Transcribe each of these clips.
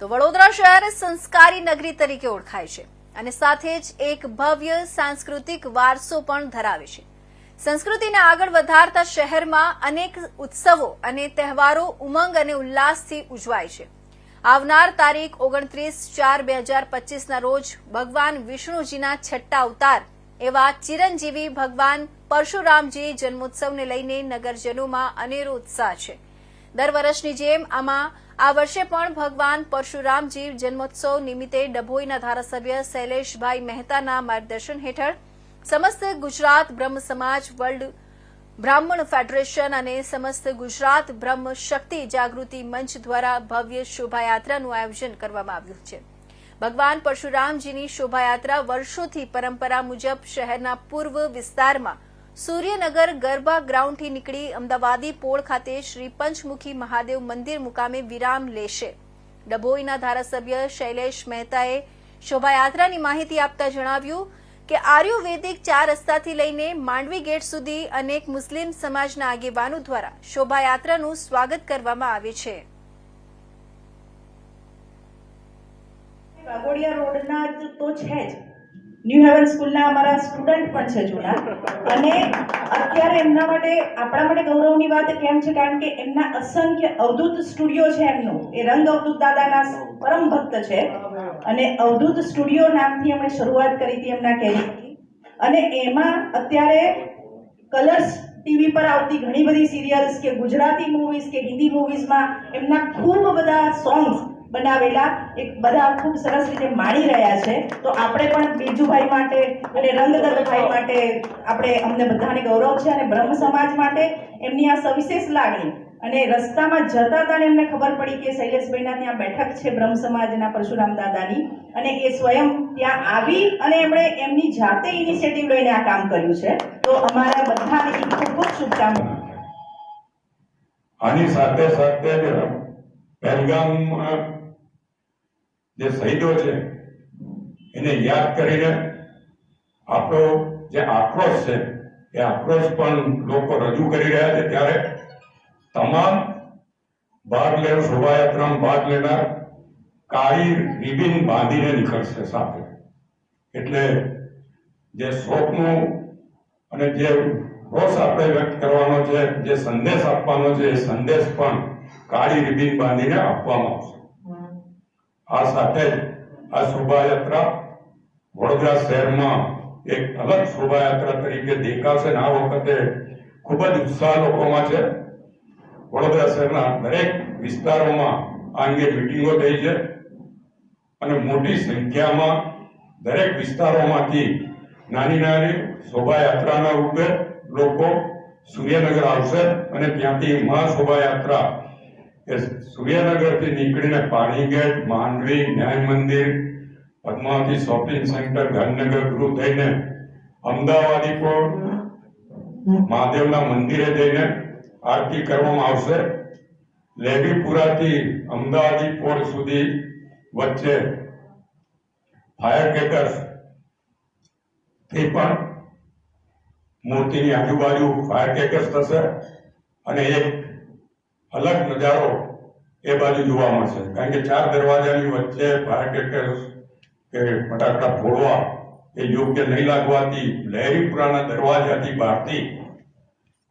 તો વડોદરા શહેર સંસ્કારી નગરી તરીકે ઓળખાય છે અને સાથે જ એક ભવ્ય સાંસ્કૃતિક વારસો પણ ધરાવે છે। સંસ્કૃતિને આગળ વધારતા શહેરમાં અનેક ઉત્સવો અને તહેવારો ઉમંગ અને ઉલ્લાસથી ઉજવાય છે। આવનાર તારીખ 29/4/2025ના રોજ ભગવાન વિષ્ણુજીના છઠ્ઠા અવતાર એવા ચિરંજીવી ભગવાન પરશુરામજી જન્મોત્સવને લઈને નગરજનોમાં અનેરો ઉત્સાહ છે। દર વર્ષની જેમ આ વર્ષે પણ ભગવાન પરશુરામજી જન્મોત્સવ નિમિત્તે ડભોઈના ધારાસભ્ય શૈલેષભાઈ મહેતાના માર્ગદર્શન હેઠળ સમસ્ત ગુજરાત બ્રહ્મ સમાજ, વર્લ્ડ બ્રાહ્મણ ફેડરેશન અને સમસ્ત ગુજરાત બ્રહ્મ શક્તિ જાગૃતિ મંચ દ્વારા ભવ્ય શોભાયાત્રાનું આયોજન કરવામાં આવ્યું છે। ભગવાન પરશુરામજીની શોભાયાત્રા વર્ષોથી પરંપરા મુજબ શહેરના પૂર્વ વિસ્તારમાં સૂર્યનગર ગરબા ગ્રાઉન્ડથી નીકળી અમદાવાદી પોળ ખાતે શ્રી પંચમુખી મહાદેવ મંદિર મુકામે વિરામ લેશે। ડભોઈના ધારાસભ્ય શૈલેષ મહેતાએ શોભાયાત્રાની માહિતી આપતા જણાવ્યું કે આયુર્વેદિક 4 રસ્તાથી લઈને માંડવી ગેટ સુધી અનેક મુસ્લિમ સમાજના આગેવાનો દ્વારા શોભાયાત્રાનું સ્વાગત કરવામાં આવે છે। વાઘોડિયા રોડના તો છે જ, ન્યૂ હેવન સ્કૂલના અમારા સ્ટુડન્ટ પણ છે જૂના, અને અત્યારે એમના માટે આપણા માટે ગૌરવની વાત કેમ છે કારણ કે એમના અસંખ્ય અવધૂત સ્ટુડિયો છે એમનું, એ રંગ અવધૂત દાદાના પરમ ભક્ત છે અને અવધૂત સ્ટુડિયો નામથી એમણે શરૂઆત કરી હતી એમના કેરિયરની, અને એમાં અત્યારે કલર્સ ટીવી પર આવતી ઘણી બધી સિરિયલ્સ કે ગુજરાતી મૂવીઝ કે હિન્દી મૂવીઝમાં એમના ખૂબ બધા સોંગ્સ બનાવેલા એક બધા ખૂબ સરસ રીતે માણી રહ્યા છે। તો આપણે પણ બીજુભાઈ માટે અને રંગદત્તભાઈ માટે અમને બધાને ગૌરવ છે, અને બ્રહ્મ સમાજ માટે એમની આ સવિશેષ લાગણી, અને રસ્તામાં જતા હતા એમને ખબર પડી કે શૈલેષભાઈના ત્યાં બેઠક છે બ્રહ્મ સમાજના પરશુરામ દાદાની, અને એ સ્વયં ત્યાં આવી અને એમણે એમની જાતે ઇનિશિયેટિવ લઈને આ કામ કર્યું છે। તો અમારા બધાને ખૂબ ખૂબ શુભકામનાઓ। આની સાથે સાથે પહેલગામમાં જે શહીદો છે એને યાદ કરીને આપણો જે આક્રોશ છે એ આક્રોશ પણ લોકો રજૂ કરી રહ્યા છે। ત્યારે તમામ શોભાયાત્રામાં ભાગ લેનાર કાળી રિબિન બાંધીને નીકળશે સાથે, એટલે જે શોકનું અને જે રોષ આપણે વ્યક્ત કરવાનો છે, જે સંદેશ આપવાનો છે, એ સંદેશ પણ કાળી રિબિન બાંધીને આપવામાં આવશે। આ સાથે આ શોભાયાત્રા વડોદરા શહેરમાં એક અલગ શોભાયાત્રા તરીકે દેખાશે, અને આ વખતે ખૂબ જ ઉત્સાહ લોકોમાં છે। વડોદરા શહેરના દરેક વિસ્તારોમાં આ અંગે મિટિંગો થઈ છે, અને મોટી સંખ્યામાં દરેક વિસ્તારોમાંથી નાની નાની શોભાયાત્રાના રૂપે લોકો સૂર્યનગર આવશે, અને ત્યાંથી મહાશોભાયાત્રા એ સૂર્યનગરથી નીકળીને પાણીગેટ, માંડવી, ન્યાય મંદિર, પદ્માવતી શોપિંગ સેન્ટર, ગાંધીનગર ગૃહ થઈને અમદાવાદી પોળ મહાદેવના મંદિરે જઈને આરતી કરવામાં આવશે। લેવીપુરાથી અમદાવાદી પોળ સુધી વચ્ચે ફાયર ક્રેકર્સ થી પણ મૂર્તિની આજુબાજુ ફાયર ક્રેકર્સ થશે, અને એક અલગ નજારો એ બાજુ જોવા મળશે, કારણ કે 4 દરવાજાની વચ્ચે ફાયર ક્રેકર્સ કે ફટાકડા ફોડવા એ યોગ્ય નહીં લાગવાથી લહેરીપુરાના દરવાજાથી બહારથી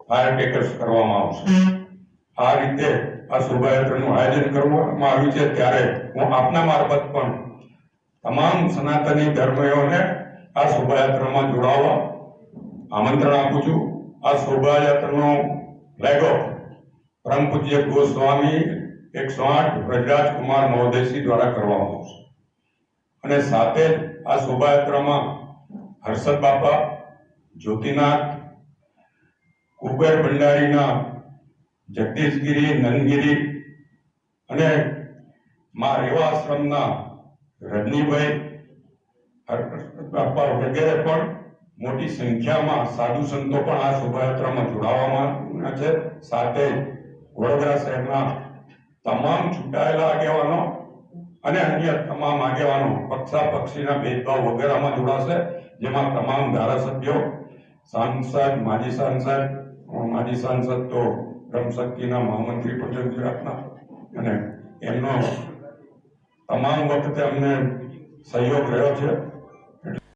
ફાયર ક્રેકર્સ કરવામાં આવશે। આ રીતે આ શોભાયાત્રાનું આયોજન કરવામાં આવ્યું છે। ત્યારે હું આપના મારફત પણ તમામ સનાતની ધર્મીઓને આ શોભાયાત્રામાં જોડાવા આમંત્રણ આપું છું। આ શોભાયાત્રાનો ફ્લેગ ઓફ પરમ પૂજ્ય ગોસ્વામી 108 વ્રજરાજકુમાર મહોદયશ્રી દ્વારા કરવામાં આવશે, અને સાથે આ શોભાયાત્રામાં હર્ષદ બાપા, જ્યોતિનાથ, કુબેર ભંડારીના જગદીશગીરી, નંદગીરી અને મા રેવા આશ્રમના રજનીભાઈ, હર્ષદ બાપા વગેરે પણ મોટી સંખ્યામાં સાધુ સંતો પણ આ શોભાયાત્રામાં જોડાવામાં છે। સાથે વડોદરા શહેરના તમામ ચૂંટાયેલા આગેવાનો અને અન્ય તમામ આગેવાનો પક્ષાપક્ષીના ભેદભાવ વગેરેમાં જોડાશે, જેમાં તમામ ધારાસભ્યો, સાંસદ, માજી સાંસદ તો બ્રહ્મ શક્તિના મહામંત્રી પણ ગુજરાતના, અને એમનો તમામ વખતે અમને સહયોગ રહ્યો છે.